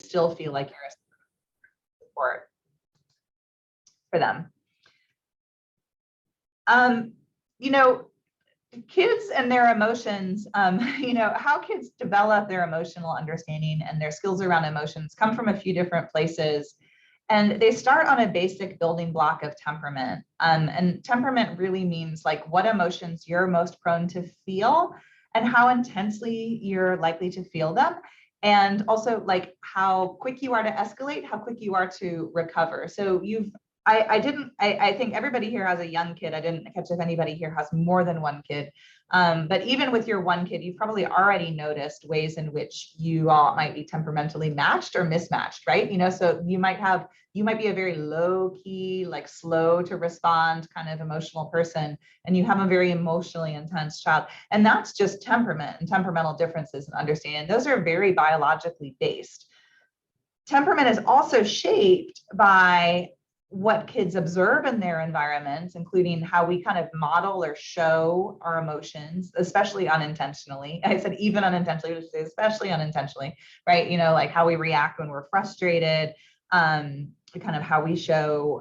still feel like you're a support for them. You know, kids and their emotions, you know, how kids develop their emotional understanding and their skills around emotions come from a few different places. And they start on a basic building block of temperament. And temperament really means like what emotions you're most prone to feel and how intensely you're likely to feel them. And also like how quick you are to escalate, how quick you are to recover. So I think everybody here has a young kid. I didn't catch if anybody here has more than one kid. But even with your one kid, you've probably already noticed ways in which you all might be temperamentally matched or mismatched, right? You know, so you might be a very low key, like slow to respond kind of emotional person, and you have a very emotionally intense child. And that's just temperament and temperamental differences and understanding. Those are very biologically based. Temperament is also shaped by what kids observe in their environments, including how we kind of model or show our emotions, especially unintentionally. I said even unintentionally, which is especially unintentionally, right? You know, like how we react when we're frustrated, kind of how we show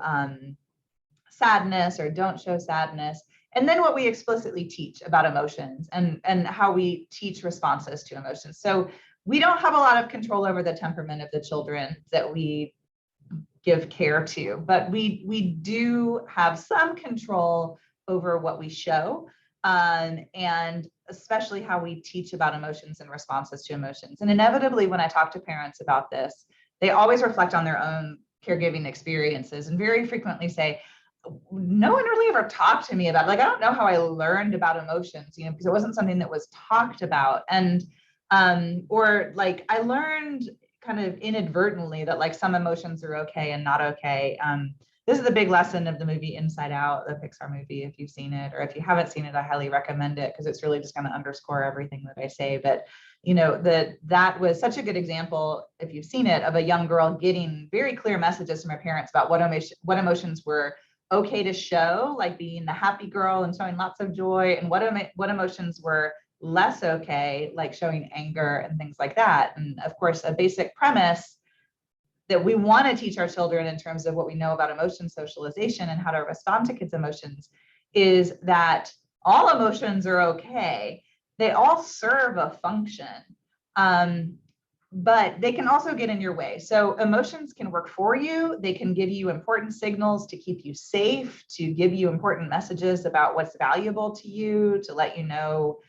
sadness or don't show sadness, and then what we explicitly teach about emotions and how we teach responses to emotions. So we don't have a lot of control over the temperament of the children that we give care to, but we do have some control over what we show, and especially how we teach about emotions and responses to emotions. And inevitably, when I talk to parents about this, they always reflect on their own caregiving experiences and very frequently say, no one really ever talked to me about it. Like, I don't know how I learned about emotions, you know, because it wasn't something that was talked about. And or like I learned kind of inadvertently that like some emotions are okay and not okay. This is a big lesson of the movie Inside Out, the Pixar movie, if you've seen it, or if you haven't seen it, I highly recommend it because it's really just going to underscore everything that I say. But you know, that was such a good example, if you've seen it, of a young girl getting very clear messages from her parents about what emotions were okay to show, like being the happy girl and showing lots of joy, and what emotions were less okay, like showing anger and things like that. And of course, a basic premise that we want to teach our children in terms of what we know about emotion socialization and how to respond to kids' emotions is that all emotions are okay. They all serve a function, but they can also get in your way. So emotions can work for you. They can give you important signals to keep you safe, to give you important messages about what's valuable to you, to let you know,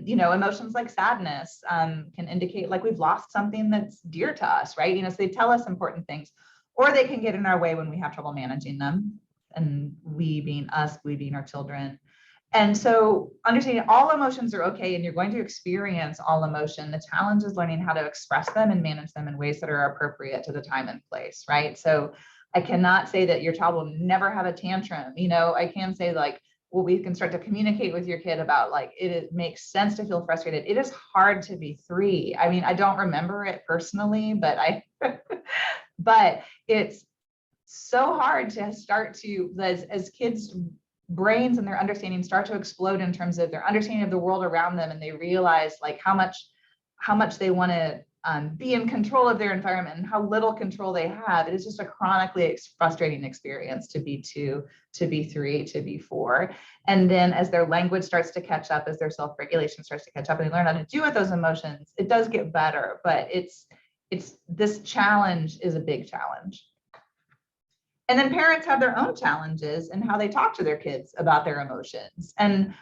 you know, emotions like sadness can indicate like we've lost something that's dear to us, right? You know, so they tell us important things, or they can get in our way when we have trouble managing them. And we being us, we being our children. And so understanding all emotions are okay, and you're going to experience all emotion. The challenge is learning how to express them and manage them in ways that are appropriate to the time and place, right? So I cannot say that your child will never have a tantrum. You know, I can say like, well, we can start to communicate with your kid about like, it makes sense to feel frustrated. It is hard to be 3. I mean, I don't remember it personally, but but it's so hard to start to, as kids' brains and their understanding start to explode in terms of their understanding of the world around them, and they realize like how much they want to be in control of their environment and how little control they have. It is just a chronically frustrating experience to be 2, to be 3, to be 4. And then as their language starts to catch up, as their self-regulation starts to catch up, and they learn how to do with those emotions, it does get better. But it's this challenge is a big challenge. And then parents have their own challenges in how they talk to their kids about their emotions. And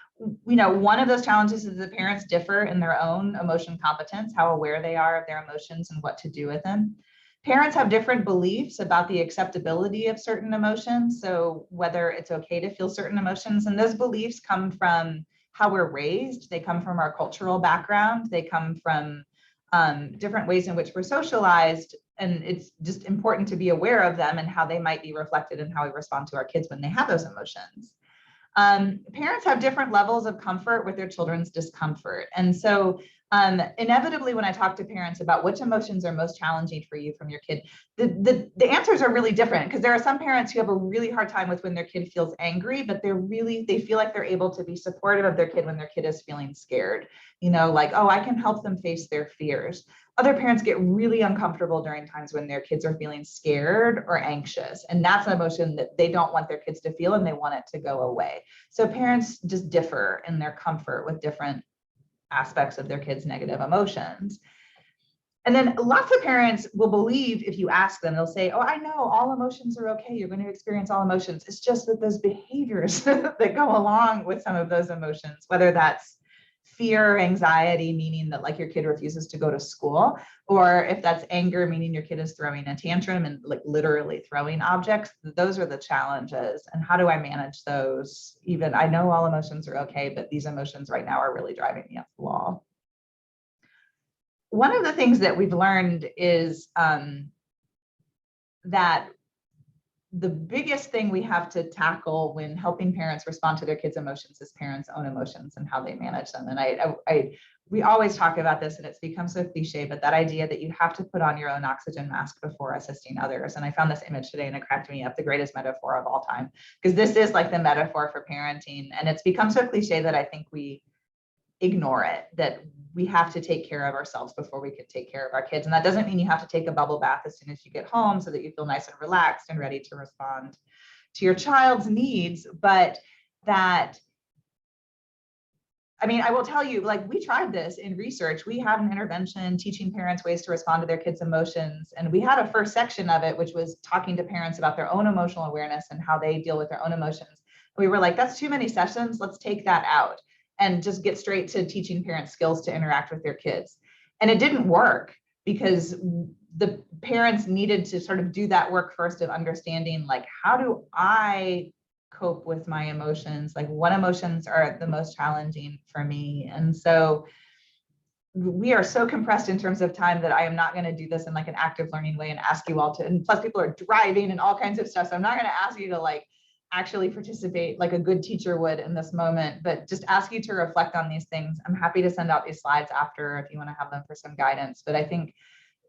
you know, one of those challenges is that parents differ in their own emotion competence, how aware they are of their emotions and what to do with them. Parents have different beliefs about the acceptability of certain emotions. So whether it's okay to feel certain emotions, and those beliefs come from how we're raised, they come from our cultural background, they come from different ways in which we're socialized. And it's just important to be aware of them and how they might be reflected in how we respond to our kids when they have those emotions. Parents have different levels of comfort with their children's discomfort. And so Inevitably, when I talk to parents about which emotions are most challenging for you from your kid, the answers are really different, because there are some parents who have a really hard time with when their kid feels angry, but they feel like they're able to be supportive of their kid when their kid is feeling scared, like, oh, I can help them face their fears. Other parents get really uncomfortable during times when their kids are feeling scared or anxious, and that's an emotion that they don't want their kids to feel and they want it to go away. So parents just differ in their comfort with different aspects of their kids' negative emotions. And then lots of parents will believe, if you ask them, they'll say, oh, I know all emotions are okay. You're going to experience all emotions. It's just that those behaviors that go along with some of those emotions, whether that's fear, anxiety, meaning that like your kid refuses to go to school, or if that's anger, meaning your kid is throwing a tantrum and like literally throwing objects, those are the challenges. And how do I manage those? Even I know all emotions are okay, but these emotions right now are really driving me up the wall. One of the things that we've learned is that the biggest thing we have to tackle when helping parents respond to their kids' emotions is parents' own emotions and how they manage them. And we always talk about this, and it's become so cliche, but that idea that you have to put on your own oxygen mask before assisting others. And I found this image today and it cracked me up, the greatest metaphor of all time, because this is like the metaphor for parenting. And it's become so cliche that I think we ignore it, that we have to take care of ourselves before we can take care of our kids. And that doesn't mean you have to take a bubble bath as soon as you get home so that you feel nice and relaxed and ready to respond to your child's needs. But that, I mean, I will tell you, like, we tried this in research. We had an intervention teaching parents ways to respond to their kids' emotions. And we had a first section of it, which was talking to parents about their own emotional awareness and how they deal with their own emotions. We were like, that's too many sessions. Let's take that out and just get straight to teaching parents skills to interact with their kids. And it didn't work, because the parents needed to sort of do that work first of understanding, like, how do I cope with my emotions? Like, what emotions are the most challenging for me? And so we are so compressed in terms of time that I am not going to do this in like an active learning way and ask you all to, and plus people are driving and all kinds of stuff. So I'm not going to ask you to like actually participate like a good teacher would in this moment, but just ask you to reflect on these things. I'm happy to send out these slides after if you want to have them for some guidance. But I think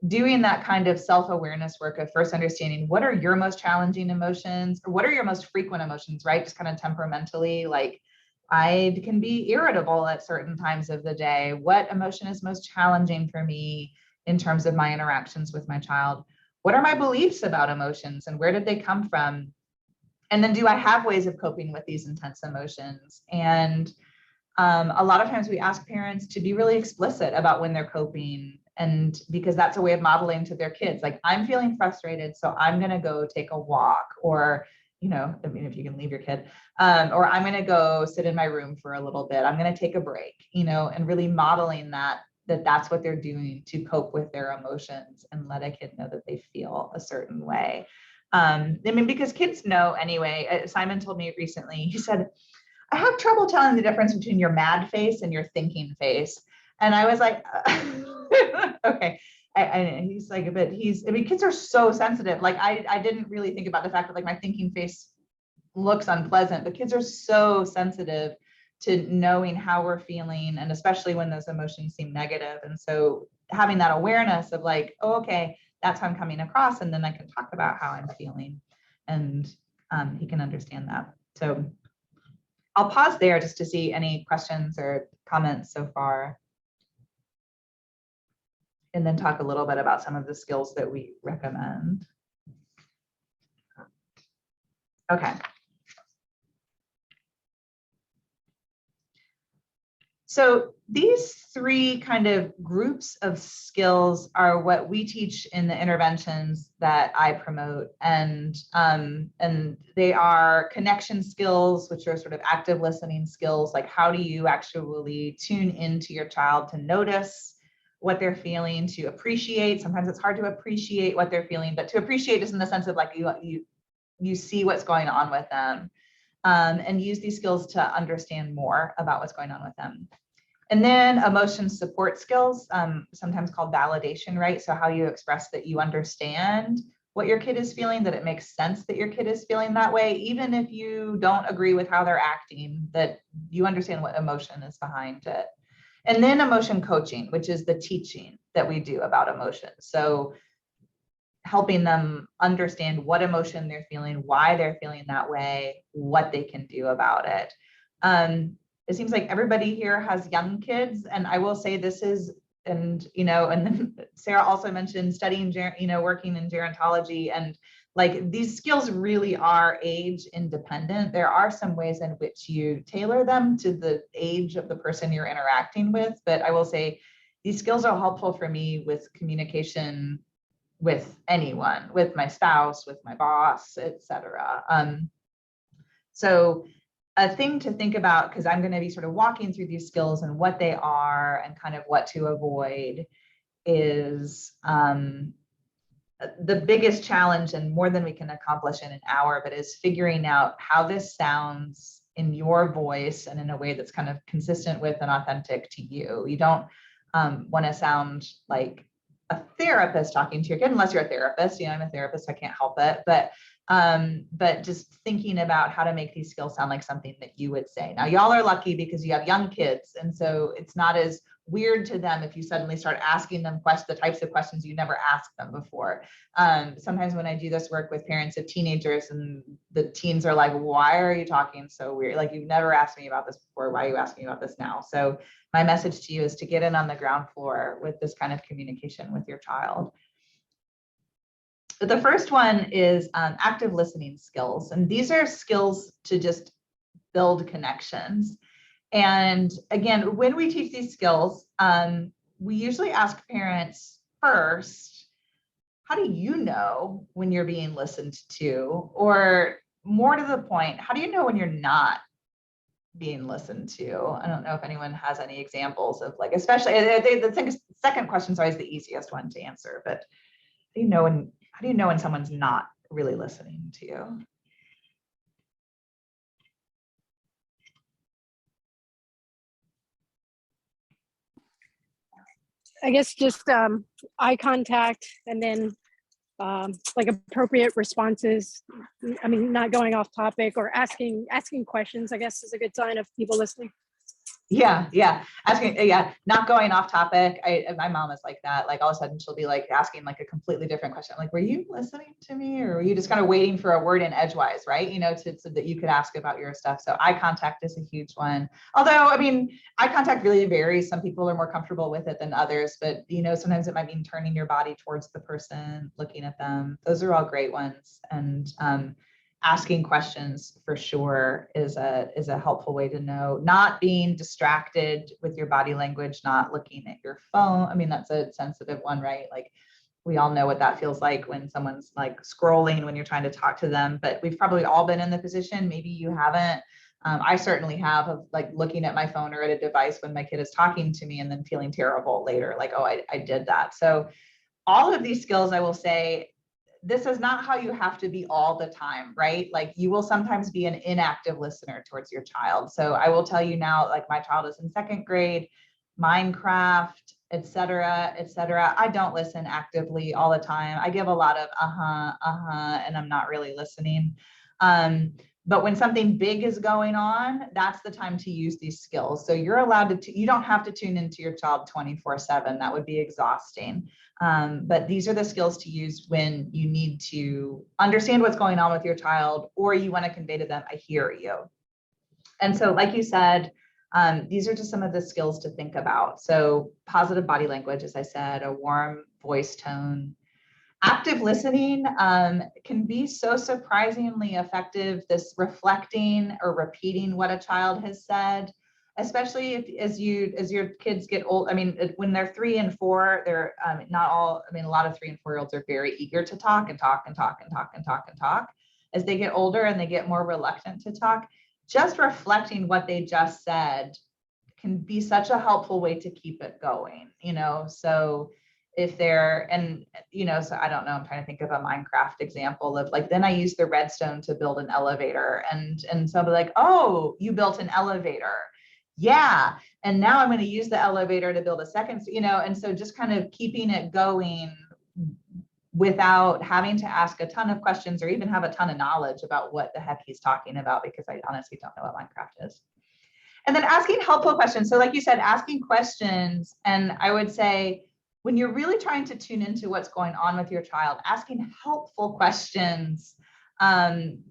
doing that kind of self-awareness work of first understanding what are your most challenging emotions, or what are your most frequent emotions, right? Just kind of temperamentally, like I can be irritable at certain times of the day. What emotion is most challenging for me in terms of my interactions with my child? What are my beliefs about emotions and where did they come from? And then do I have ways of coping with these intense emotions? And a lot of times we ask parents to be really explicit about when they're coping, and because that's a way of modeling to their kids, like, I'm feeling frustrated, so I'm going to go take a walk, or, I mean, if you can leave your kid, or I'm going to go sit in my room for a little bit, I'm going to take a break, and really modeling that's what they're doing to cope with their emotions and let a kid know that they feel a certain way. I mean, because kids know anyway. Simon told me recently, he said, I have trouble telling the difference between your mad face and your thinking face. And I was like, okay. He's like, but I mean, kids are so sensitive. Like I didn't really think about the fact that like my thinking face looks unpleasant, but kids are so sensitive to knowing how we're feeling, and especially when those emotions seem negative. And so having that awareness of like, oh, okay, that's how I'm coming across, and then I can talk about how I'm feeling, and he can understand that. So I'll pause there just to see any questions or comments so far, and then talk a little bit about some of the skills that we recommend. Okay. So these three kind of groups of skills are what we teach in the interventions that I promote, and they are connection skills, which are sort of active listening skills, like how do you actually tune into your child to notice what they're feeling, to appreciate. Sometimes it's hard to appreciate what they're feeling, but to appreciate is in the sense of like you see what's going on with them. And use these skills to understand more about what's going on with them. And then emotion support skills, sometimes called validation, right? So how you express that you understand what your kid is feeling, that it makes sense that your kid is feeling that way, even if you don't agree with how they're acting, that you understand what emotion is behind it. And then emotion coaching, which is the teaching that we do about emotions. So helping them understand what emotion they're feeling, why they're feeling that way, what they can do about it. It seems like everybody here has young kids, and I will say this is, and then Sarah also mentioned studying, working in gerontology, and like these skills really are age independent. There are some ways in which you tailor them to the age of the person you're interacting with, but I will say these skills are helpful for me with communication with anyone, with my spouse, with my boss, etc. So a thing to think about, because I'm going to be sort of walking through these skills and what they are and kind of what to avoid, is the biggest challenge, and more than we can accomplish in an hour, but is figuring out how this sounds in your voice and in a way that's kind of consistent with and authentic to you. You don't want to sound like a therapist talking to your kid, unless you're a therapist. I'm a therapist, I can't help it. But just thinking about how to make these skills sound like something that you would say. Now, y'all are lucky because you have young kids, and so it's not as weird to them if you suddenly start asking them the types of questions you never asked them before. Sometimes when I do this work with parents of teenagers, and the teens are like, why are you talking so weird? Like, you've never asked me about this before. Why are you asking about this now? So my message to you is to get in on the ground floor with this kind of communication with your child. The first one is active listening skills. And these are skills to just build connections. And again, when we teach these skills, we usually ask parents first, how do you know when you're being listened to? Or more to the point, how do you know when you're not being listened to? I don't know if anyone has any examples of, like, especially the second question is always the easiest one to answer, but how do you know when someone's not really listening to you? I guess just eye contact, and then like appropriate responses. I mean, not going off topic or asking questions, I guess, is a good sign of people listening. Yeah. Asking, not going off topic. My mom is like that. Like, all of a sudden she'll be like asking like a completely different question. I'm like, were you listening to me, or were you just kind of waiting for a word in edgewise, right? So that you could ask about your stuff. So eye contact is a huge one. Although, I mean, eye contact really varies. Some people are more comfortable with it than others, but sometimes it might mean turning your body towards the person, looking at them. Those are all great ones. And asking questions for sure is a helpful way to know. Not being distracted with your body language, not looking at your phone. I mean, that's a sensitive one, right? Like, we all know what that feels like when someone's like scrolling when you're trying to talk to them, but we've probably all been in the position, maybe you haven't. I certainly have, of like looking at my phone or at a device when my kid is talking to me and then feeling terrible later, like, oh, I did that. So all of these skills, I will say, this is not how you have to be all the time, right? Like, you will sometimes be an inactive listener towards your child. So I will tell you now, like, my child is in second grade, Minecraft, et cetera, I don't listen actively all the time. I give a lot of and I'm not really listening. But when something big is going on, that's the time to use these skills. So you're allowed to, you don't have to tune into your child 24/7. That would be exhausting. But these are the skills to use when you need to understand what's going on with your child, or you want to convey to them, I hear you. And so, like you said, these are just some of the skills to think about. So positive body language, as I said, a warm voice tone. Active listening can be so surprisingly effective, this reflecting or repeating what a child has said, especially as your kids get old. I mean, when they're 3 and 4, they're not all, I mean, a lot of 3 and 4-year-olds are very eager to talk and talk and talk and talk and talk and talk. As they get older and they get more reluctant to talk, just reflecting what they just said can be such a helpful way to keep it going, so if they're, and so I don't know, I'm trying to think of a Minecraft example of, like, then I use the redstone to build an elevator, and so I'll be like, oh, you built an elevator, yeah, and now I'm going to use the elevator to build a second, and so just kind of keeping it going without having to ask a ton of questions or even have a ton of knowledge about what the heck he's talking about, because I honestly don't know what Minecraft is. And then asking helpful questions. So like you said, asking questions. And I would say, when you're really trying to tune into what's going on with your child, asking helpful questions.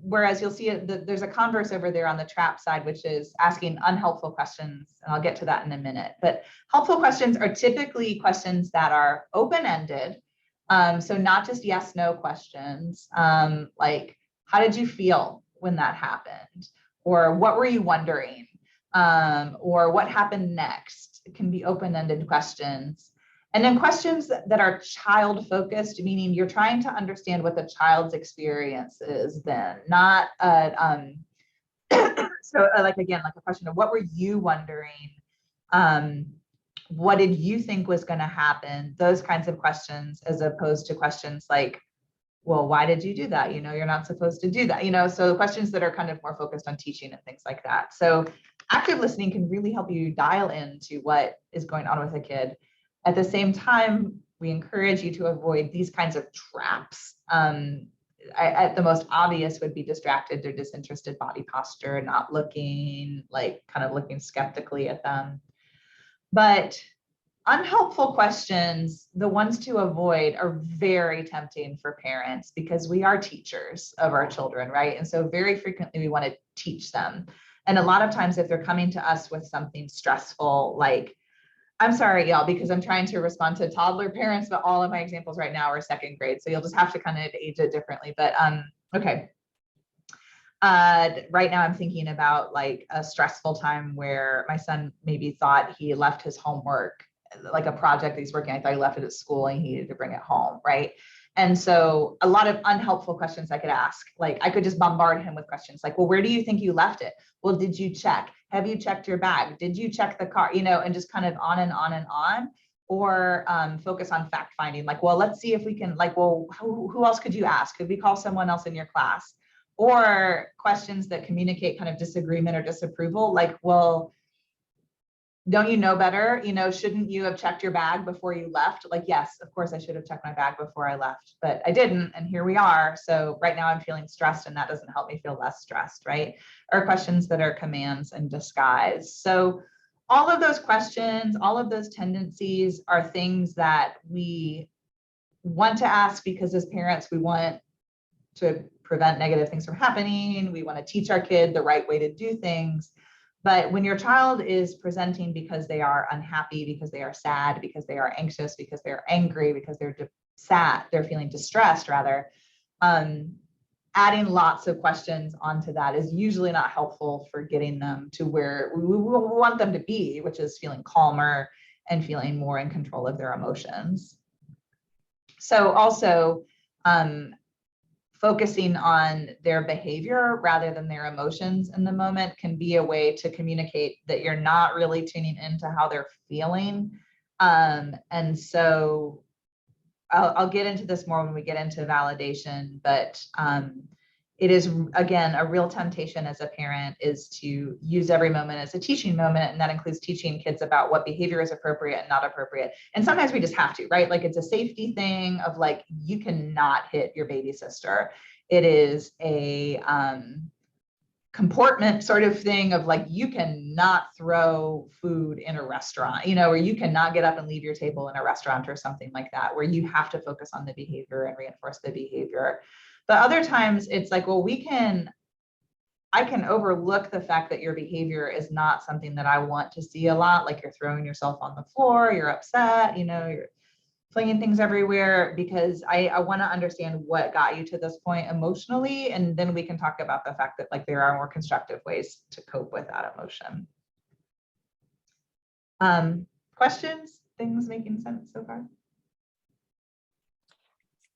Whereas you'll see there's a converse over there on the trap side, which is asking unhelpful questions. And I'll get to that in a minute. But helpful questions are typically questions that are open-ended. So not just yes, no questions, like, how did you feel when that happened? Or what were you wondering? Or what happened next? It can be open-ended questions. And then questions that are child focused, meaning you're trying to understand what the child's experience is then, not like, again, like a question of what were you wondering? What did you think was going to happen? Those kinds of questions, as opposed to questions like, well, why did you do that? You know, you're not supposed to do that, you know, so questions that are kind of more focused on teaching and things like that. So active listening can really help you dial into what is going on with a kid. At the same time, we encourage you to avoid these kinds of traps. At the most obvious would be distracted or disinterested body posture, not looking, like kind of looking skeptically at them. But unhelpful questions, the ones to avoid, are very tempting for parents because we are teachers of our children, right? And so very frequently we want to teach them. And a lot of times if they're coming to us with something stressful, like, I'm sorry, y'all, because I'm trying to respond to toddler parents, but all of my examples right now are second grade. So you'll just have to kind of age it differently. But okay. Right now I'm thinking about like a stressful time where my son maybe thought he left his homework, like a project that he's working on. I thought he left it at school and he needed to bring it home, right? And so a lot of unhelpful questions I could ask, like I could just bombard him with questions like, well, where do you think you left it? Well, did you check? Have you checked your bag? Did you check the car? You know, and just kind of on and on and on. Or focus on fact finding, like, well, let's see if we can, like, well, who else could you ask? Could we call someone else in your class? Or questions that communicate kind of disagreement or disapproval, like, well, don't you know better? You know, shouldn't you have checked your bag before you left? Like, yes, of course I should have checked my bag before I left, but I didn't. And here we are. So right now I'm feeling stressed and that doesn't help me feel less stressed, right? Or questions that are commands in disguise. So all of those questions, all of those tendencies are things that we want to ask because as parents, we want to prevent negative things from happening. We want to teach our kid the right way to do things. But when your child is presenting because they are unhappy, because they are sad, because they are anxious, because they're angry, because they're sad, they're feeling distressed rather, adding lots of questions onto that is usually not helpful for getting them to where we want them to be, which is feeling calmer and feeling more in control of their emotions. So also, focusing on their behavior rather than their emotions in the moment can be a way to communicate that you're not really tuning into how they're feeling. And so I'll get into this more when we get into validation, but it is, again, a real temptation as a parent is to use every moment as a teaching moment. And that includes teaching kids about what behavior is appropriate and not appropriate. And sometimes we just have to, right? Like it's a safety thing of like, you cannot hit your baby sister. It is a comportment sort of thing of like, you cannot throw food in a restaurant, you know, or you cannot get up and leave your table in a restaurant or something like that, where you have to focus on the behavior and reinforce the behavior. But other times it's like, well, I can overlook the fact that your behavior is not something that I want to see a lot. Like you're throwing yourself on the floor, you're upset, you know, you're flinging things everywhere, because I want to understand what got you to this point emotionally. And then we can talk about the fact that like there are more constructive ways to cope with that emotion. Questions, things making sense so far?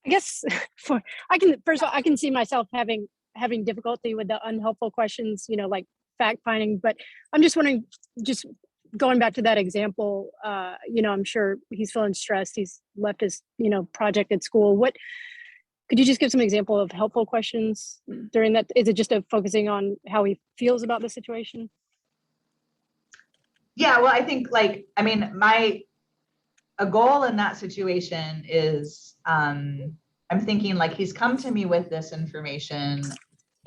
I guess first of all, I can see myself having difficulty with the unhelpful questions, you know, like fact finding, but I'm just wondering, just going back to that example, you know, I'm sure he's feeling stressed. He's left his, you know, project at school. What could you just give some example of helpful questions during that? Is it just focusing on how he feels about the situation? Yeah, well, I think like, I mean, a goal in that situation is, I'm thinking like he's come to me with this information.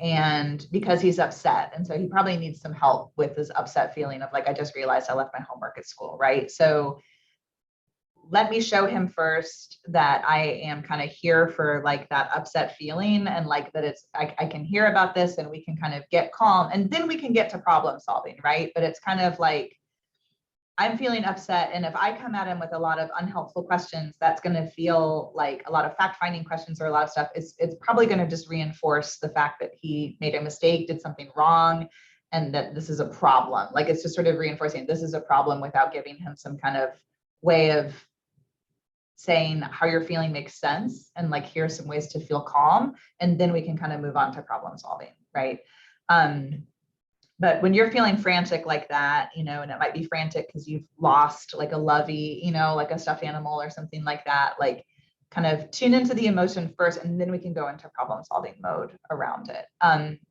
and because he's upset. And so he probably needs some help with his upset feeling of like, I just realized I left my homework at school, right? So let me show him first that I am kind of here for like that upset feeling, and like that it's, I can hear about this and we can kind of get calm, and then we can get to problem solving, right? But it's kind of like, I'm feeling upset, and if I come at him with a lot of unhelpful questions, that's going to feel like a lot of fact-finding questions or a lot of stuff. It's probably going to just reinforce the fact that he made a mistake, did something wrong, and that this is a problem. Like, it's just sort of reinforcing this is a problem without giving him some kind of way of saying how you're feeling makes sense, and like, here's some ways to feel calm, and then we can kind of move on to problem solving, right? But when you're feeling frantic like that, you know, and it might be frantic because you've lost like a lovey, you know, like a stuffed animal or something like that, like kind of tune into the emotion first, and then we can go into problem solving mode around it,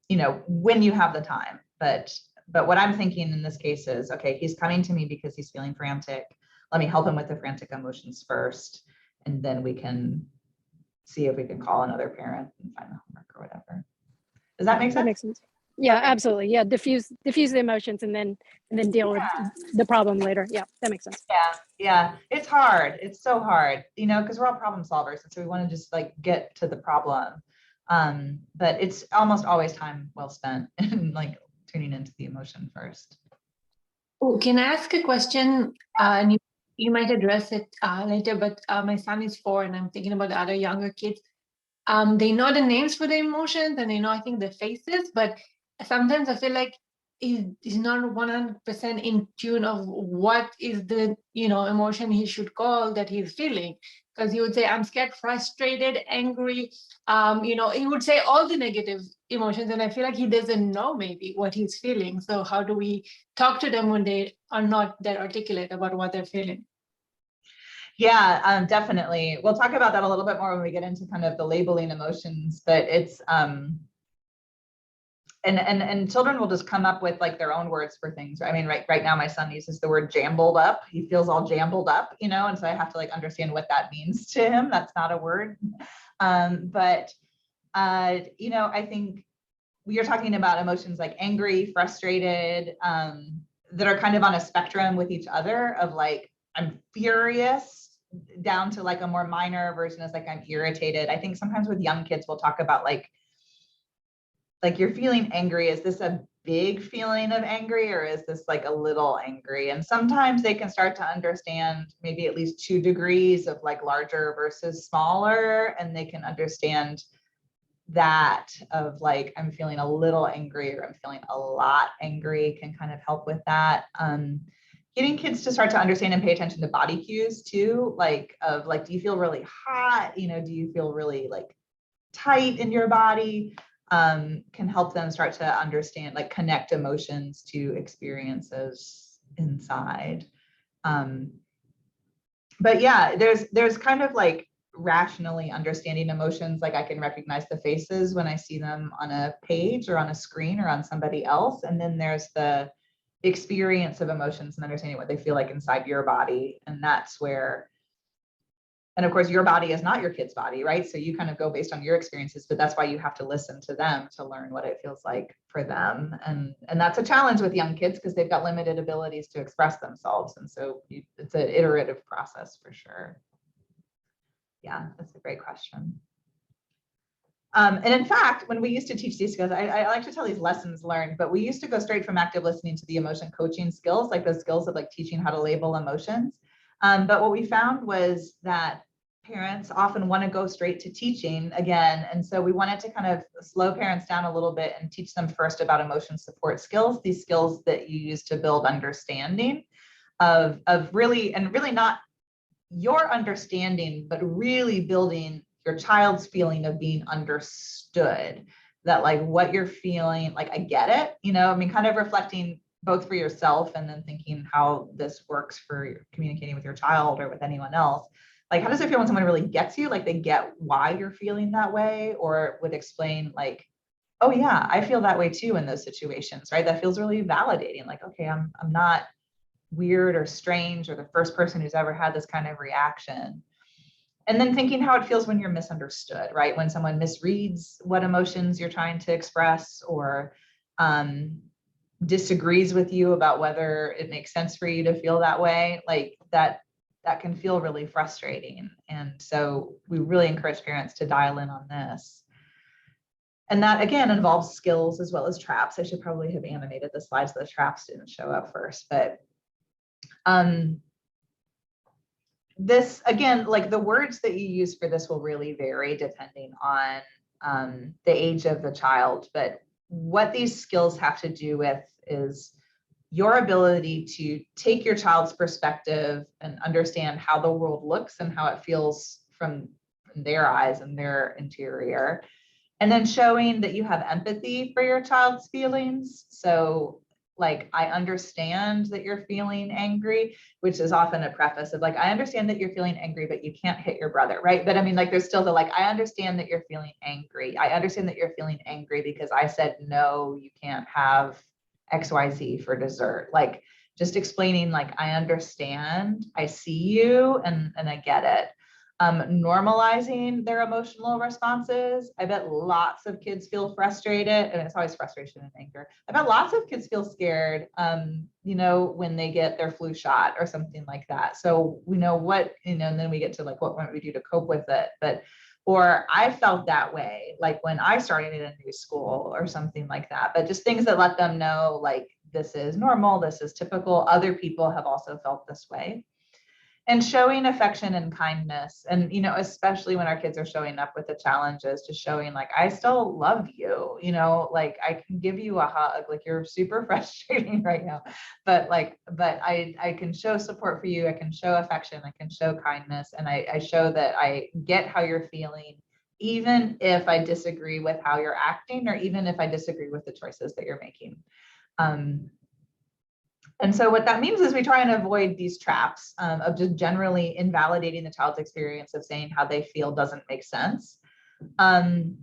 you know, when you have the time. But what I'm thinking in this case is, okay, he's coming to me because he's feeling frantic. Let me help him with the frantic emotions first, and then we can see if we can call another parent and find the homework or whatever. Does that make sense? That makes sense. Yeah, Okay. absolutely. Yeah, diffuse the emotions and then deal with the problem later. Yeah, that makes sense. Yeah. It's hard. It's so hard, you know, because we're all problem solvers, and so we want to just like get to the problem. But it's almost always time well spent in like tuning into the emotion first. Oh, can I ask a question? And you might address it later, but my son is 4, and I'm thinking about the other younger kids. They know the names for the emotions, and they know, I think, the faces, but sometimes I feel like he's not 100% in tune of what is the, you know, emotion he should call that he's feeling. Because he would say, I'm scared, frustrated, angry. You know, he would say all the negative emotions, and I feel like he doesn't know maybe what he's feeling. So how do we talk to them when they are not that articulate about what they're feeling? Yeah, definitely. We'll talk about that a little bit more when we get into kind of the labeling emotions, but it's and children will just come up with like their own words for things. I mean, right now my son uses the word jambled up. He feels all jambled up, you know, and so I have to like understand what that means to him. That's not a word. But you know, I think we are talking about emotions like angry, frustrated, that are kind of on a spectrum with each other of like, I'm furious, down to like a more minor version is like, I'm irritated. I think sometimes with young kids, we'll talk about like you're feeling angry. Is this a big feeling of angry, or is this like a little angry? And sometimes they can start to understand maybe at least 2 degrees of like larger versus smaller. And they can understand that of like, I'm feeling a little angry or I'm feeling a lot angry can kind of help with that. Getting kids to start to understand and pay attention to body cues too, like of like, do you feel really hot? You know, do you feel really like tight in your body? Can help them start to understand, like connect emotions to experiences inside. But yeah, there's kind of like rationally understanding emotions. Like I can recognize the faces when I see them on a page or on a screen or on somebody else. And then there's the experience of emotions and understanding what they feel like inside your body. And that's where, and of course, your body is not your kid's body, right? So you kind of go based on your experiences, but that's why you have to listen to them to learn what it feels like for them. And that's a challenge with young kids because they've got limited abilities to express themselves. And so it's an iterative process for sure. Yeah, that's a great question. And in fact, when we used to teach these skills, I like to tell these lessons learned, but we used to go straight from active listening to the emotion coaching skills, like the skills of like teaching how to label emotions. But what we found was that parents often want to go straight to teaching again. And so we wanted to kind of slow parents down a little bit and teach them first about emotion support skills, these skills that you use to build understanding of really, and really not your understanding, but really building your child's feeling of being understood, that like what you're feeling, like I get it, you know, I mean, kind of reflecting both for yourself and then thinking how this works for communicating with your child or with anyone else. Like, how does it feel when someone really gets you? Like they get why you're feeling that way, or would explain like, oh yeah, I feel that way too in those situations, right? That feels really validating. Like, okay, I'm not weird or strange or the first person who's ever had this kind of reaction. And then thinking how it feels when you're misunderstood, right? When someone misreads what emotions you're trying to express, or disagrees with you about whether it makes sense for you to feel that way, like that can feel really frustrating. And so we really encourage parents to dial in on this. And that again involves skills as well as traps. I should probably have animated the slides so the traps didn't show up first, but this again, like the words that you use for this will really vary depending on the age of the child. But what these skills have to do with is your ability to take your child's perspective and understand how the world looks and how it feels from their eyes and their interior. And then showing that you have empathy for your child's feelings. So like, I understand that you're feeling angry, which is often a preface of like, I understand that you're feeling angry, but you can't hit your brother, right? But I mean, like, there's still the like, I understand that you're feeling angry. I understand that you're feeling angry because I said, no, you can't have XYZ for dessert. Like, just explaining like, I understand, I see you, and I get it. Normalizing their emotional responses. I bet lots of kids feel frustrated, and it's always frustration and anger. I bet lots of kids feel scared, you know, when they get their flu shot or something like that. So we know what, you know, and then we get to like, what might we do to cope with it? But, or I felt that way, like when I started in a new school or something like that. But just things that let them know, like, this is normal, this is typical. Other people have also felt this way. And showing affection and kindness. And, you know, especially when our kids are showing up with the challenges, just showing like, I still love you, you know, like I can give you a hug, like you're super frustrating right now, but like, but I can show support for you. I can show affection, I can show kindness. And I show that I get how you're feeling, even if I disagree with how you're acting, or even if I disagree with the choices that you're making. And so what that means is we try and avoid these traps of just generally invalidating the child's experience, of saying how they feel doesn't make sense. And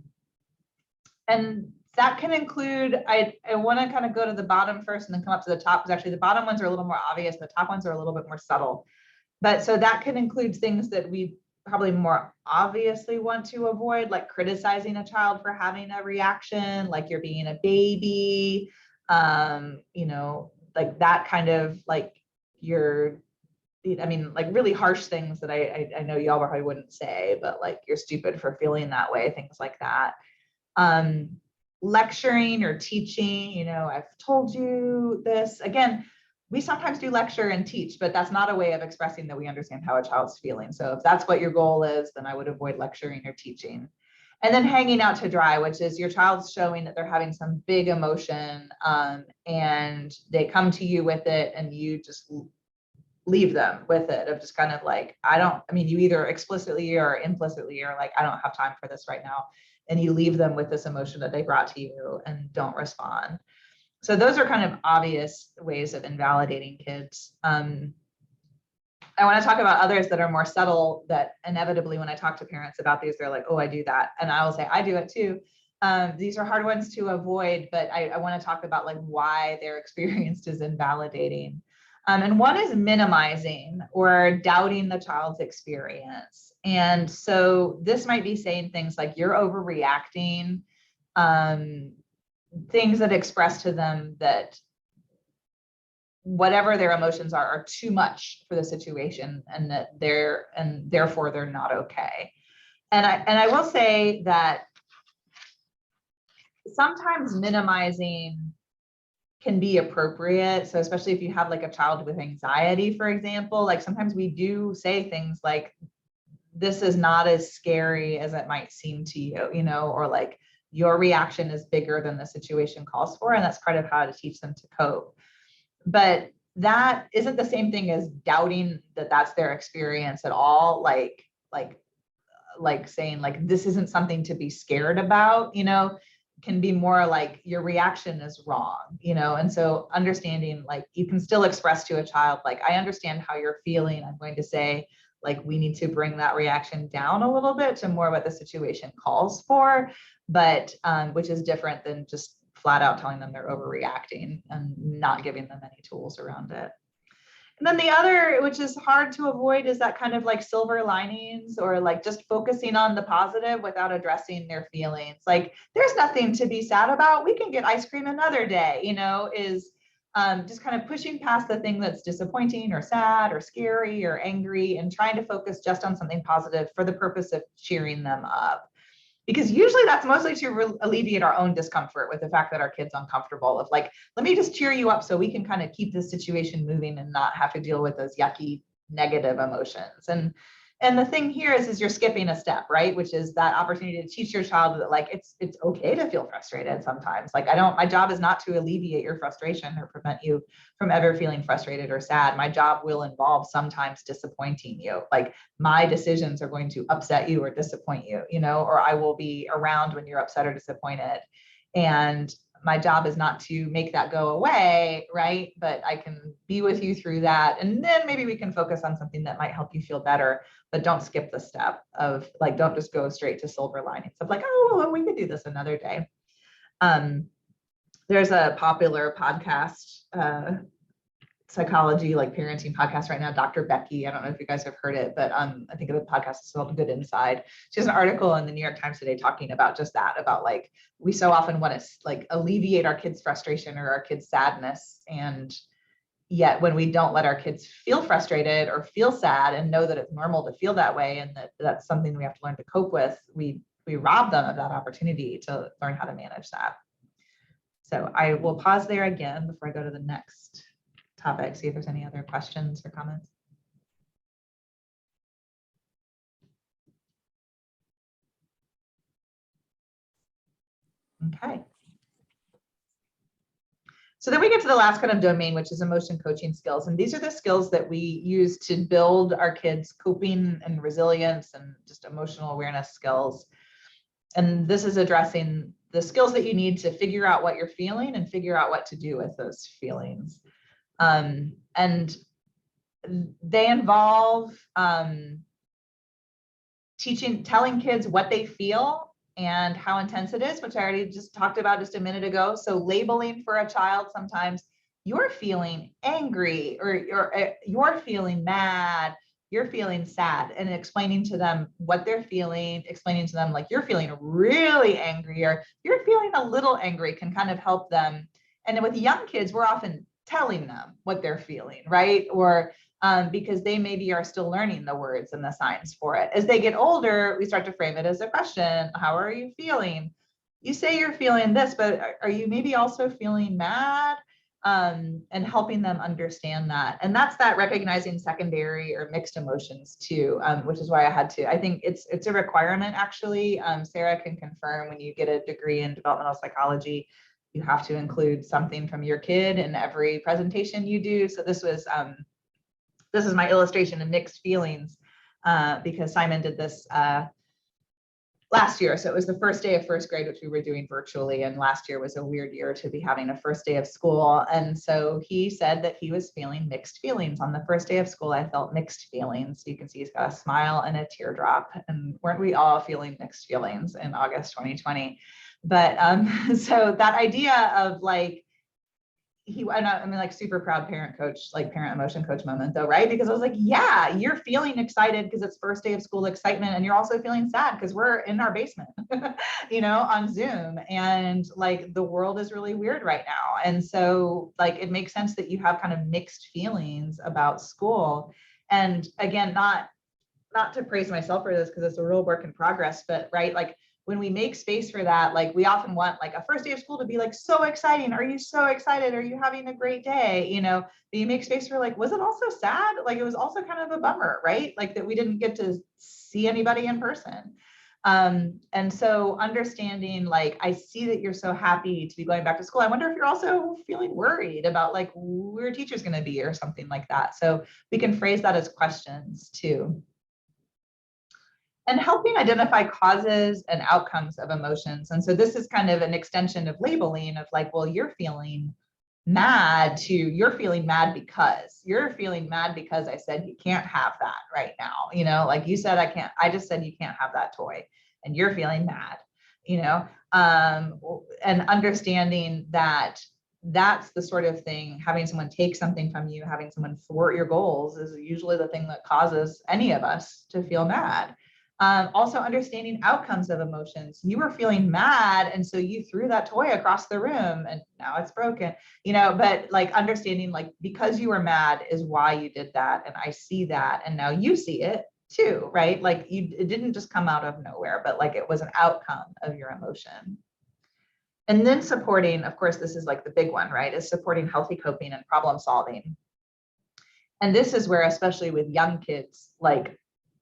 that can include, I want to kind of go to the bottom first and then come up to the top, because actually the bottom ones are a little more obvious, the top ones are a little bit more subtle. But so that can include things that we probably more obviously want to avoid, like criticizing a child for having a reaction, like you're being a baby, you know, like that kind of like you're, I mean, like really harsh things that I know y'all probably wouldn't say, but like you're stupid for feeling that way, things like that. Lecturing or teaching, you know, I've told you this. Again, we sometimes do lecture and teach, but that's not a way of expressing that we understand how a child's feeling. So if that's what your goal is, then I would avoid lecturing or teaching. And then hanging out to dry, which is your child's showing that they're having some big emotion, and they come to you with it, and you just leave them with it, of just kind of like, I mean, you either explicitly or implicitly are like, I don't have time for this right now. And you leave them with this emotion that they brought to you and don't respond. So those are kind of obvious ways of invalidating kids. I want to talk about others that are more subtle, that inevitably when I talk to parents about these, they're like, oh, I do that. And I will say, I do it too. These are hard ones to avoid, but I want to talk about like why they're experienced as invalidating. And one is minimizing or doubting the child's experience. And so this might be saying things like, you're overreacting, things that express to them that whatever their emotions are too much for the situation, and that therefore they're not okay. And I will say that sometimes minimizing can be appropriate. So especially if you have like a child with anxiety, for example, like sometimes we do say things like, this is not as scary as it might seem to you, you know, or like your reaction is bigger than the situation calls for. And that's part of how to teach them to cope. But that isn't the same thing as doubting that that's their experience at all. Like saying like, this isn't something to be scared about, you know, can be more like your reaction is wrong, you know. And so understanding, like, you can still express to a child, like, I understand how you're feeling. I'm going to say, like, we need to bring that reaction down a little bit to more what the situation calls for, but which is different than just flat out telling them they're overreacting and not giving them any tools around it. And then the other, which is hard to avoid, is that kind of like silver linings, or like just focusing on the positive without addressing their feelings. Like, there's nothing to be sad about. We can get ice cream another day, is just kind of pushing past the thing that's disappointing or sad or scary or angry, and trying to focus just on something positive for the purpose of cheering them up. Because usually that's mostly to alleviate our own discomfort with the fact that our kid's uncomfortable, of like, let me just cheer you up so we can kind of keep this situation moving and not have to deal with those yucky negative emotions. And the thing here is you're skipping a step, right? Which is that opportunity to teach your child that like, it's okay to feel frustrated sometimes. Like, my job is not to alleviate your frustration or prevent you from ever feeling frustrated or sad. My job will involve sometimes disappointing you. Like, my decisions are going to upset you or disappoint you, or I will be around when you're upset or disappointed. And my job is not to make that go away, right? But I can be with you through that. And then maybe we can focus on something that might help you feel better, but don't skip the step of like, don't just go straight to silver linings of like, oh, well, we could do this another day. There's a popular podcast, psychology, like parenting podcast right now, Dr. Becky. I don't know if you guys have heard it, but I think the podcast is called Good Inside. She has an article in the New York Times today talking about just that, about like, we so often want to like alleviate our kids' frustration or our kids' sadness. And yet when we don't let our kids feel frustrated or feel sad and know that it's normal to feel that way, and that that's something we have to learn to cope with, we rob them of that opportunity to learn how to manage that. So I will pause there again before I go to the next topic, see if there's any other questions or comments. Okay. So then we get to the last kind of domain, which is emotion coaching skills. And these are the skills that we use to build our kids' coping and resilience and just emotional awareness skills. And this is addressing the skills that you need to figure out what you're feeling and figure out what to do with those feelings. And they involve telling kids what they feel and how intense it is, which I already just talked about just a minute ago. So labeling for a child, sometimes you're feeling angry, or you're feeling mad, you're feeling sad, and explaining to them what they're feeling, explaining to them like, you're feeling really angry or you're feeling a little angry, can kind of help them. And then with young kids, we're often telling them what they're feeling, right? Or because they maybe are still learning the words and the signs for it. As they get older, we start to frame it as a question. How are you feeling? You say you're feeling this, but are you maybe also feeling mad? And helping them understand that. And that's that recognizing secondary or mixed emotions too, which is why I think it's a requirement actually. Sarah can confirm, when you get a degree in developmental psychology, you have to include something from your kid in every presentation you do. So this is my illustration of mixed feelings, because Simon did this last year. So it was the first day of first grade, which we were doing virtually. And last year was a weird year to be having a first day of school. And so he said that he was feeling mixed feelings. On the first day of school, I felt mixed feelings. You can see he's got a smile and a teardrop. And weren't we all feeling mixed feelings in August 2020? But so that idea of like, I mean, like super proud parent coach, like parent emotion coach moment though, right? Because I was like, yeah, you're feeling excited because it's first day of school excitement. And you're also feeling sad because we're in our basement, on Zoom. And like, the world is really weird right now. And so like, it makes sense that you have kind of mixed feelings about school. And again, not to praise myself for this, because it's a real work in progress, but right, like, when we make space for that, like we often want like a first day of school to be like so exciting. Are you so excited? Are you having a great day? But you make space for like, was it also sad? Like, it was also kind of a bummer, right? Like that we didn't get to see anybody in person. And so understanding, like, I see that you're so happy to be going back to school. I wonder if you're also feeling worried about like where your teacher's going to be or something like that. So we can phrase that as questions too. And helping identify causes and outcomes of emotions. And so this is kind of an extension of labeling of like, well, you're feeling mad to you're feeling mad because I said you can't have that right now. Like you said, I just said you can't have that toy and you're feeling mad, and understanding that that's the sort of thing, having someone take something from you, having someone thwart your goals is usually the thing that causes any of us to feel mad. Also understanding outcomes of emotions. You were feeling mad, and so you threw that toy across the room and now it's broken, but like understanding like, because you were mad is why you did that. And I see that. And now you see it too, right? Like it didn't just come out of nowhere, but like it was an outcome of your emotion. And then supporting, of course, this is like the big one, right? Is supporting healthy coping and problem solving. And this is where, especially with young kids, like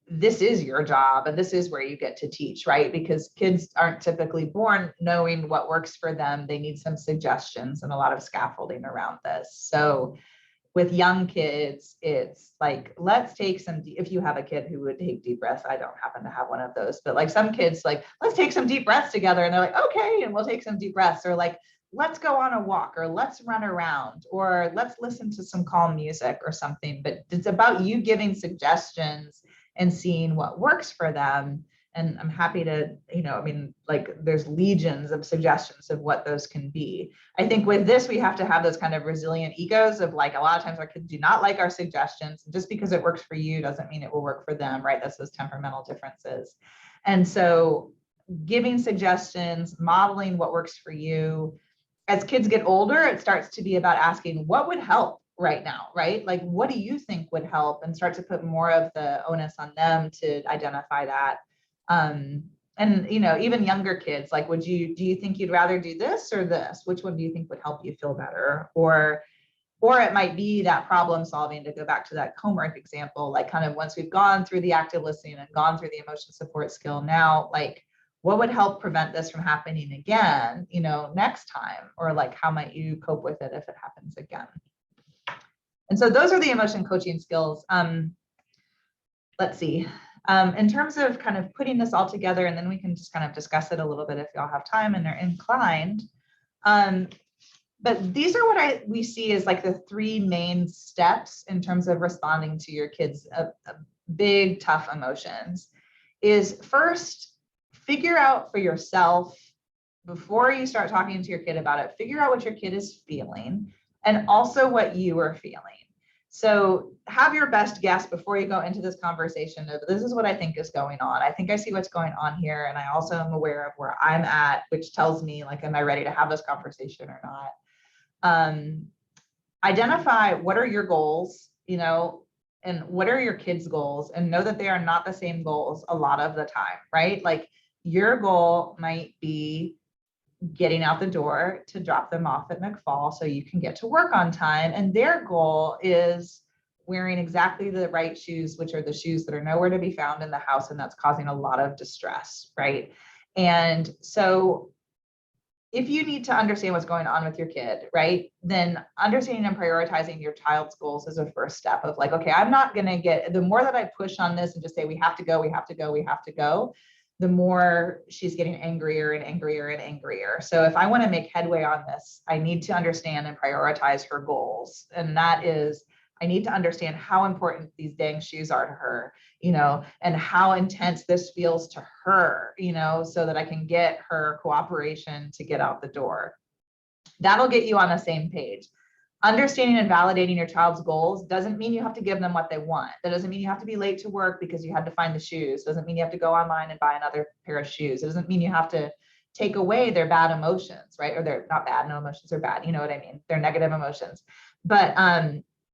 this is your job and this is where you get to teach, right? Because kids aren't typically born knowing what works for them. They need some suggestions and a lot of scaffolding around this. So with young kids, it's like, let's take some, if you have a kid who would take deep breaths, I don't happen to have one of those, but like some kids, like, let's take some deep breaths together. And they're like, okay, and we'll take some deep breaths, or like, let's go on a walk, or let's run around, or let's listen to some calm music or something. But it's about you giving suggestions and seeing what works for them. And I'm happy to, like there's legions of suggestions of what those can be. I think with this, we have to have those kind of resilient egos of like, a lot of times our kids do not like our suggestions. Just because it works for you doesn't mean it will work for them, right? That's those temperamental differences. And so giving suggestions, modeling what works for you. As kids get older, it starts to be about asking what would help right now, right? Like, what do you think would help? And start to put more of the onus on them to identify that. And even younger kids, like, do you think you'd rather do this or this? Which one do you think would help you feel better? Or it might be that problem solving, to go back to that homework example, like kind of once we've gone through the active listening and gone through the emotion support skill, now, like, what would help prevent this from happening again, next time? Or like, how might you cope with it if it happens again? And so those are the emotion coaching skills. Let's see. In terms of kind of putting this all together, and then we can just kind of discuss it a little bit if y'all have time and are inclined. But these are what we see as like the three main steps in terms of responding to your kids' big, tough emotions. Is first, figure out for yourself, before you start talking to your kid about it, figure out what your kid is feeling and also what you are feeling. So have your best guess before you go into this conversation of, this is what I think is going on. I think I see what's going on here. And I also am aware of where I'm at, which tells me, like, am I ready to have this conversation or not? Identify what are your goals, and what are your kids' goals, and know that they are not the same goals a lot of the time, right? Like, your goal might be getting out the door to drop them off at McFall so you can get to work on time. And their goal is wearing exactly the right shoes, which are the shoes that are nowhere to be found in the house. And that's causing a lot of distress, right? And so if you need to understand what's going on with your kid, right, then understanding and prioritizing your child's goals is a first step of like, okay, I'm not going to get, the more that I push on this and just say, we have to go, we have to go, we have to go, the more she's getting angrier and angrier and angrier. So if I want to make headway on this, I need to understand and prioritize her goals. And that is, I need to understand how important these dang shoes are to her, and how intense this feels to her, so that I can get her cooperation to get out the door. That'll get you on the same page. Understanding and validating your child's goals doesn't mean you have to give them what they want. That doesn't mean you have to be late to work because you had to find the shoes. Doesn't mean you have to go online and buy another pair of shoes. It doesn't mean you have to take away their bad emotions, right? Or they're not bad, no emotions are bad. You know what I mean? They're negative emotions. But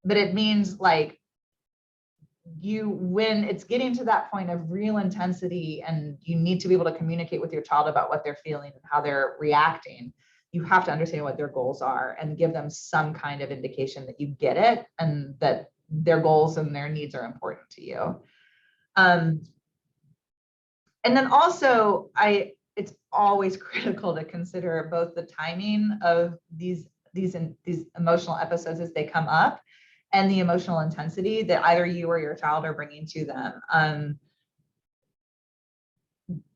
it means like when it's getting to that point of real intensity and you need to be able to communicate with your child about what they're feeling and how they're reacting, you have to understand what their goals are and give them some kind of indication that you get it and that their goals and their needs are important to you. And then also, it's always critical to consider both the timing of these emotional episodes as they come up and the emotional intensity that either you or your child are bringing to them.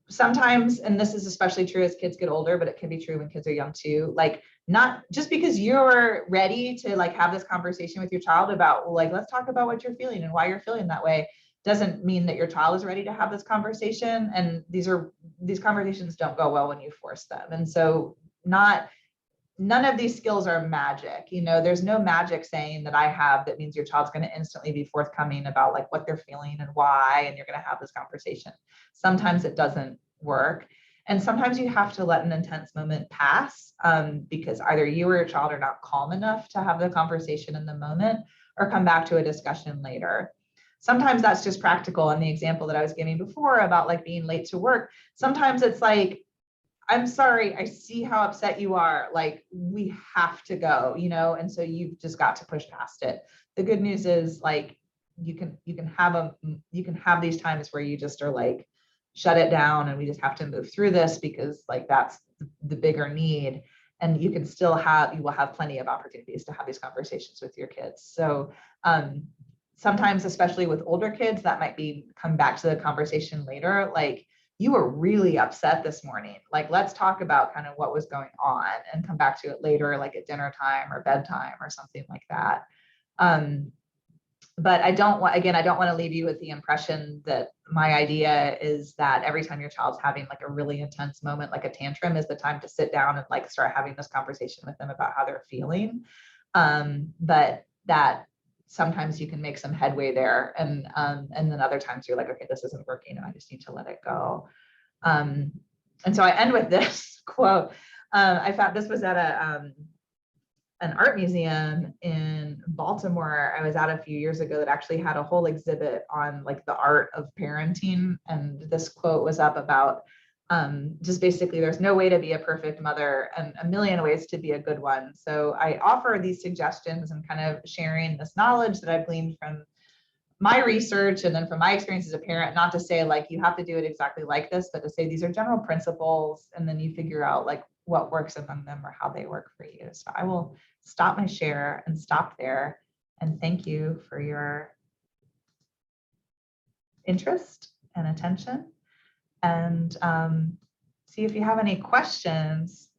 Sometimes, and this is especially true as kids get older, but it can be true when kids are young too, like, not just because you're ready to like have this conversation with your child about like, let's talk about what you're feeling and why you're feeling that way, doesn't mean that your child is ready to have this conversation. And these conversations don't go well when you force them. And so none of these skills are magic. You know, there's no magic saying that I have that means your child's going to instantly be forthcoming about like what they're feeling and why, and you're going to have this conversation. Sometimes it doesn't work. And sometimes you have to let an intense moment pass because either you or your child are not calm enough to have the conversation in the moment, or come back to a discussion later. Sometimes that's just practical. And the example that I was giving before about like being late to work, sometimes it's like, I'm sorry, I see how upset you are. Like, we have to go, you know, and so you've just got to push past it. The good news is like, you can have these times where you just are like, shut it down, and we just have to move through this because like that's the bigger need. And you will have plenty of opportunities to have these conversations with your kids. So sometimes, especially with older kids, that might be come back to the conversation later. Like, you were really upset this morning. Like, let's talk about kind of what was going on and come back to it later, like at dinner time or bedtime or something like that. But I don't want to leave you with the impression that my idea is that every time your child's having like a really intense moment, like a tantrum, is the time to sit down and like start having this conversation with them about how they're feeling. But that sometimes you can make some headway there, and then other times you're like, okay, this isn't working and I just need to let it go. And so I end with this quote. I found this was at an art museum in Baltimore I was at a few years ago that actually had a whole exhibit on like the art of parenting. And this quote was up about just basically, there's no way to be a perfect mother and a million ways to be a good one. So I offer these suggestions and kind of sharing this knowledge that I've gleaned from my research and then from my experience as a parent, not to say like you have to do it exactly like this, but to say these are general principles, and then you figure out like what works among them or how they work for you. So I will stop my share and stop there. And thank you for your interest and attention. And see if you have any questions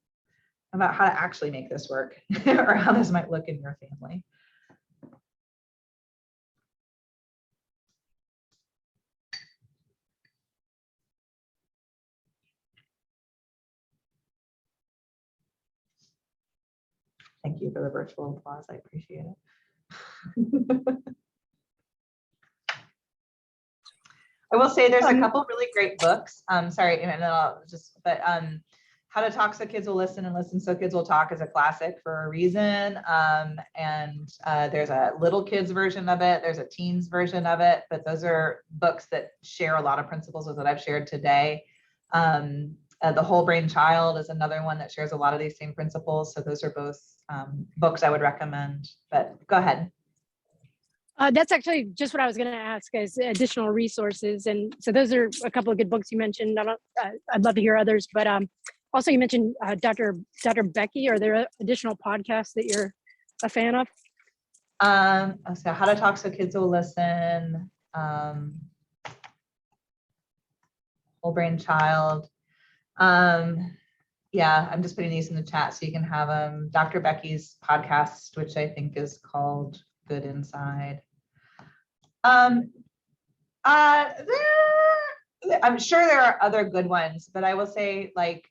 about how to actually make this work or how this might look in your family. Thank you for the virtual applause. I appreciate it. I will say there's a couple really great books. Sorry, and I'll just, but How to Talk So Kids Will Listen and Listen So Kids Will Talk is a classic for a reason. And there's a little kids version of it. There's a teens version of it, but those are books that share a lot of principles with what I've shared today. The Whole Brain Child is another one that shares a lot of these same principles. So those are both books I would recommend, but go ahead. That's actually just what I was going to ask, as additional resources. And so those are a couple of good books you mentioned. I'd love to hear others, but also you mentioned Dr. Becky. Are there additional podcasts that you're a fan of? So How to Talk So Kids Will Listen, Whole Brain Child. Yeah, I'm just putting these in the chat so you can have them. Dr. Becky's podcast, which I think is called Good Inside. I'm sure there are other good ones, but I will say, like,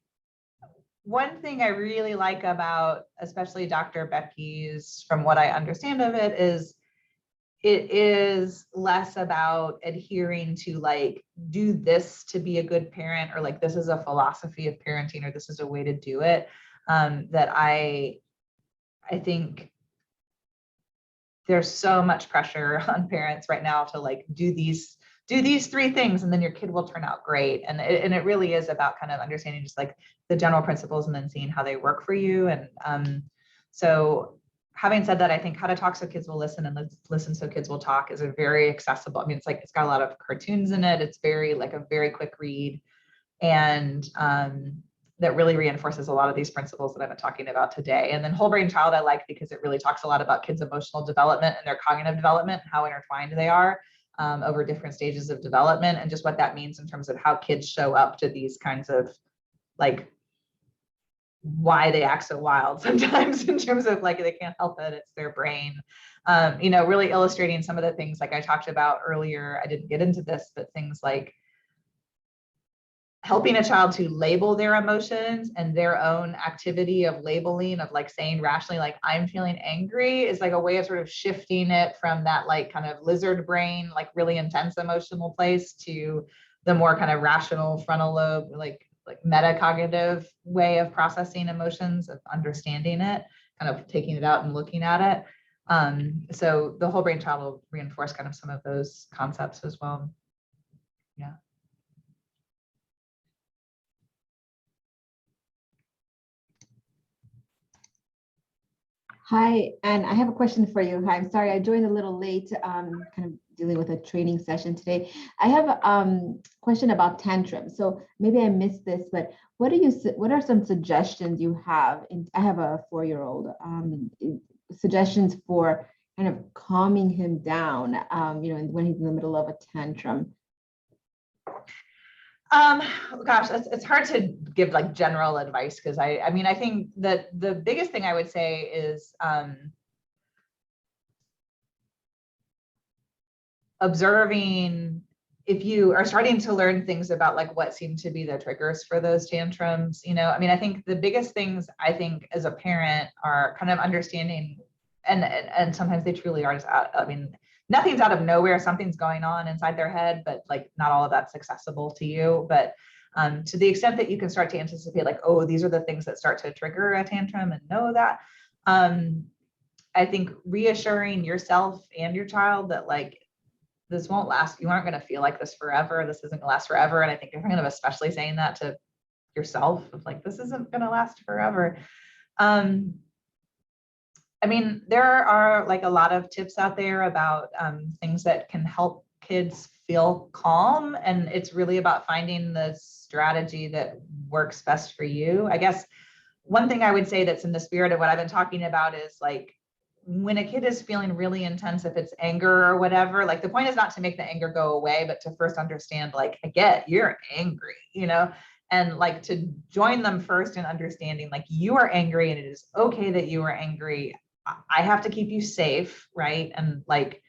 one thing I really like about especially Dr. Becky's, from what I understand of it, is it is less about adhering to like, do this to be a good parent, or like, this is a philosophy of parenting, or this is a way to do it. That I think there's so much pressure on parents right now to like do these 3 things and then your kid will turn out great. And it really is about kind of understanding just like the general principles and then seeing how they work for you. And so having said that, I think How to Talk So Kids Will Listen and Listen So Kids Will Talk is a very accessible. I mean, it's like, it's got a lot of cartoons in it. It's very like a very quick read. And that really reinforces a lot of these principles that I've been talking about today. And then Whole Brain Child I like because it really talks a lot about kids' emotional development and their cognitive development, and how intertwined they are over different stages of development, and just what that means in terms of how kids show up to these kinds of like why they act so wild sometimes, in terms of like they can't help it, it's their brain. You know, really illustrating some of the things like I talked about earlier. I didn't get into this, but things like helping a child to label their emotions and their own activity of labeling, of like saying rationally, like I'm feeling angry, is like a way of sort of shifting it from that like kind of lizard brain, like really intense emotional place, to the more kind of rational frontal lobe, like metacognitive way of processing emotions, of understanding it, kind of taking it out and looking at it. So the whole brain child will reinforce kind of some of those concepts as well. Yeah. Hi, and I have a question for you. Hi, I'm sorry, I joined a little late, kind of dealing with a training session today. I have a question about tantrums. So maybe I missed this, but what are some suggestions you have? I have a 4-year-old, suggestions for kind of calming him down, when he's in the middle of a tantrum. Gosh, it's hard to give like general advice, because I mean, I think that the biggest thing I would say is observing, if you are starting to learn things about like what seem to be the triggers for those tantrums. I mean, I think the biggest things, I think, as a parent, are kind of understanding, and sometimes they truly are just I mean, nothing's out of nowhere, something's going on inside their head, but like not all of that's accessible to you. But to the extent that you can start to anticipate, like, oh, these are the things that start to trigger a tantrum, and know that, I think reassuring yourself and your child that like this won't last, you aren't going to feel like this forever, this isn't going to last forever. And I think you're kind of especially saying that to yourself, of like, this isn't going to last forever. I mean, there are like a lot of tips out there about things that can help kids feel calm. And it's really about finding the strategy that works best for you. I guess one thing I would say that's in the spirit of what I've been talking about is like, when a kid is feeling really intense, if it's anger or whatever, like the point is not to make the anger go away, but to first understand, like, I get you're angry, and like to join them first in understanding, like, you are angry and it is okay that you are angry. I have to keep you safe, right? And like,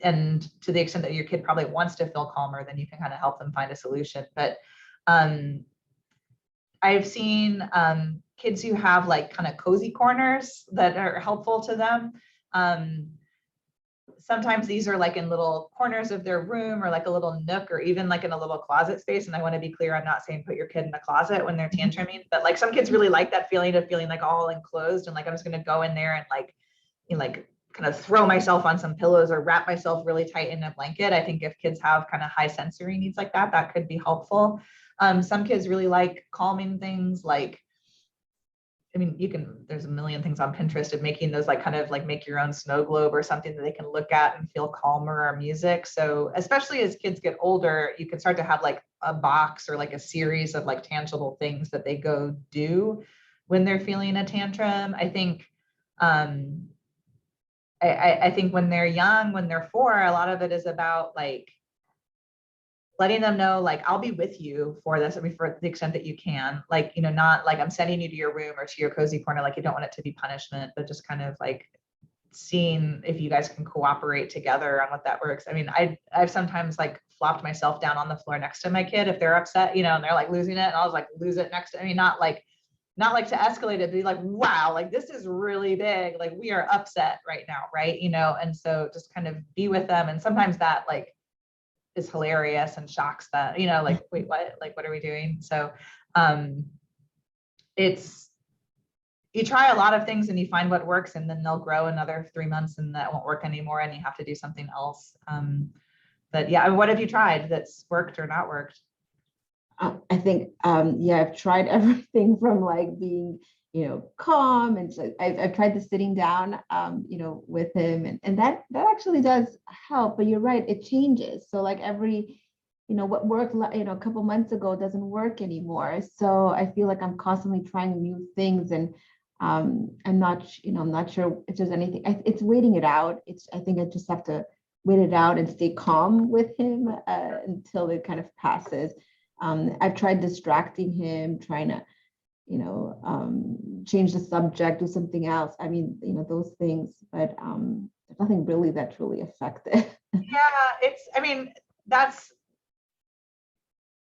and to the extent that your kid probably wants to feel calmer, then you can kind of help them find a solution. But I've seen kids who have like kind of cozy corners that are helpful to them. Sometimes these are like in little corners of their room, or like a little nook, or even like in a little closet space. And I want to be clear, I'm not saying put your kid in the closet when they're tantruming, but like some kids really like that feeling of feeling like all enclosed, and like I'm just going to go in there and like, like kind of throw myself on some pillows or wrap myself really tight in a blanket. I think if kids have kind of high sensory needs like that, that could be helpful. Some kids really like calming things, like, I mean, there's a million things on Pinterest of making those like kind of like make your own snow globe or something that they can look at and feel calmer, or music. So especially as kids get older, you can start to have like a box or like a series of like tangible things that they go do when they're feeling a tantrum. I think, I think when they're young, when they're 4, a lot of it is about like letting them know, like, I'll be with you for this. I mean, for the extent that you can, like, not like I'm sending you to your room or to your cozy corner, like you don't want it to be punishment, but just kind of like seeing if you guys can cooperate together on what that works. I mean, I've sometimes like flopped myself down on the floor next to my kid if they're upset, and they're like losing it, and I was like, lose it next to, I mean, not like to escalate it, but be like, wow, like this is really big, like we are upset right now, right? And so just kind of be with them. And sometimes that like is hilarious and shocks them, like, wait, what? Like, what are we doing? So it's, you try a lot of things and you find what works, and then they'll grow another 3 months and that won't work anymore and you have to do something else. But yeah, what have you tried that's worked or not worked? I think, yeah, I've tried everything from like being, calm, and so I've tried the sitting down, with him, and that actually does help. But you're right, it changes. So like every, what worked, a couple months ago doesn't work anymore. So I feel like I'm constantly trying new things, and I'm not sure if there's anything. It's waiting it out. I think I just have to wait it out and stay calm with him until it kind of passes. I've tried distracting him, trying to, change the subject, do something else. I mean, those things, but there's nothing really that truly effective. Yeah, I mean, that's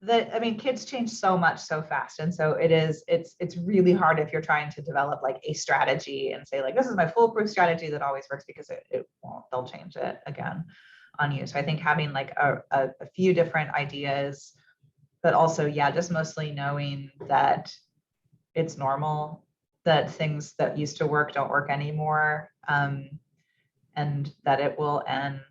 I mean, kids change so much so fast. And so it's really hard if you're trying to develop like a strategy and say like, this is my foolproof strategy that always works, because it won't, they'll change it again on you. So I think having like a few different ideas, but also, yeah, just mostly knowing that it's normal, that things that used to work don't work anymore, and that it will end,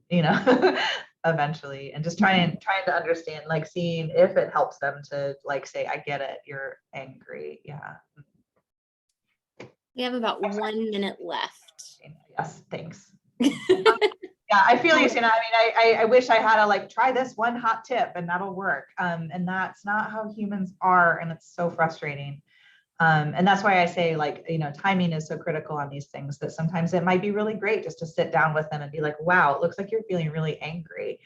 you know, eventually, and just trying to understand, like seeing if it helps them to like say, I get it, you're angry. Yeah. We have about 1 minute left. Yes, thanks. Yeah, I feel you, Sina. I mean, I wish I had a like, try this one hot tip and that'll work. And that's not how humans are. And it's so frustrating. And that's why I say, like, you know, timing is so critical on these things, that sometimes it might be really great just to sit down with them and be like, wow, it looks like you're feeling really angry.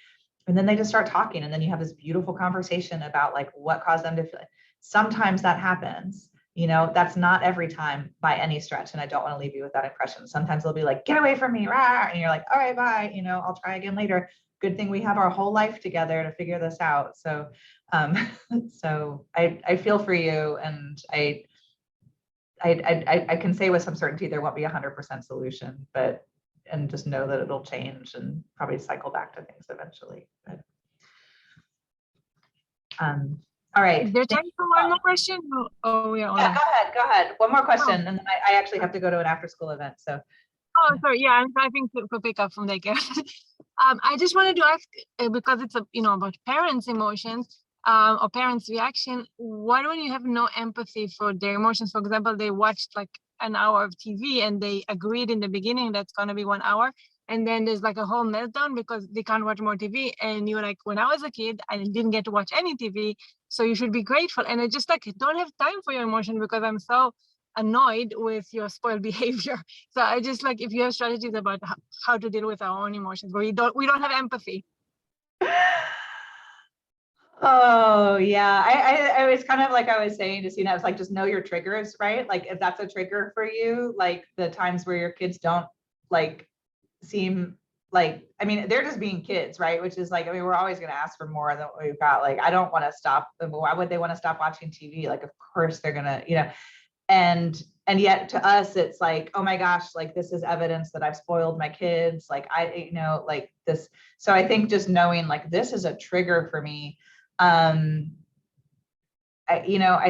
And then they just start talking, and then you have this beautiful conversation about like what caused them to feel. Sometimes that happens, you know, that's not every time by any stretch. And I don't want to leave you with that impression. Sometimes they'll be like, get away from me, rah, and you're like, all right, bye, you know, I'll try again later. Good thing we have our whole life together to figure this out. So, so I feel for you, and I can say with some certainty there won't be 100% solution, but, and just know that it'll change and probably cycle back to things eventually. But, all right. Is there time for one more question? Oh, yeah. Yeah, go ahead. One more question, and then I actually have to go to an after school event. So. Oh, sorry. Yeah, I'm driving to pick up from daycare. I just wanted to ask, because it's about parents' emotions, or parents' reaction. What when you have no empathy for their emotions? For example, they watched like an hour of TV and they agreed in the beginning that's going to be 1 hour, and then there's like a whole meltdown because they can't watch more TV. And you're like, when I was a kid, I didn't get to watch any TV, so you should be grateful. And I just like don't have time for your emotion because I'm so annoyed with your spoiled behavior. So I just like, if you have strategies about how to deal with our own emotions where we don't have empathy. Oh yeah, I was kind of like I was saying to Sina, it's like just know your triggers, right? Like if that's a trigger for you, like the times where your kids don't like seem like, I mean, they're just being kids, right? Which is like, I mean, we're always going to ask for more than what we've got. Like, I don't want to stop. Why would they want to stop watching TV? Like, of course they're gonna, you know, and yet to us it's like, oh my gosh, like this is evidence that I've spoiled my kids, like I, you know, like this. So I think just knowing like this is a trigger for me. I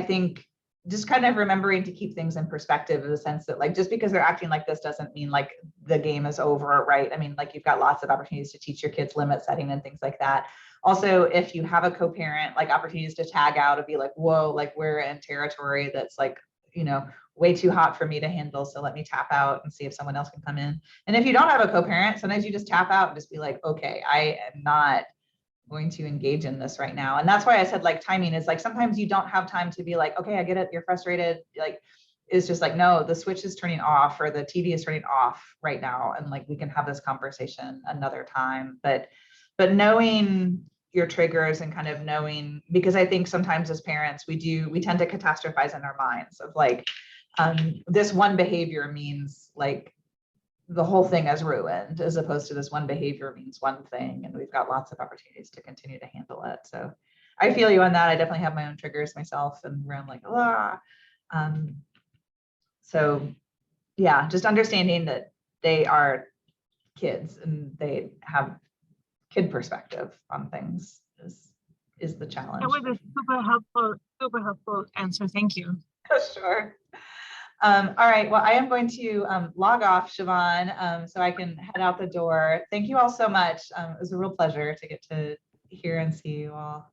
think just kind of remembering to keep things in perspective, in the sense that like just because they're acting like this doesn't mean like the game is over, right? I mean, like you've got lots of opportunities to teach your kids limit setting and things like that. Also, if you have a co-parent, like opportunities to tag out and be like, whoa, like we're in territory that's like, you know, way too hot for me to handle. So let me tap out and see if someone else can come in. And if you don't have a co-parent, sometimes you just tap out and just be like, okay, I am not going to engage in this right now. And that's why I said like timing is like, sometimes you don't have time to be like, okay, I get it, you're frustrated. Like, it's just like, no, the switch is turning off or the TV is turning off right now. And like, we can have this conversation another time. But knowing your triggers and kind of knowing, because I think sometimes as parents, we tend to catastrophize in our minds of like, this one behavior means like the whole thing is ruined, as opposed to this one behavior means one thing, and we've got lots of opportunities to continue to handle it. So I feel you on that. I definitely have my own triggers myself, and where I'm like, ah. So yeah, just understanding that they are kids and they have kid perspective on things is the challenge. That was a super helpful answer. Thank you. Sure. All right, well, I am going to log off, Siobhan, so I can head out the door. Thank you all so much. It was a real pleasure to get to hear and see you all.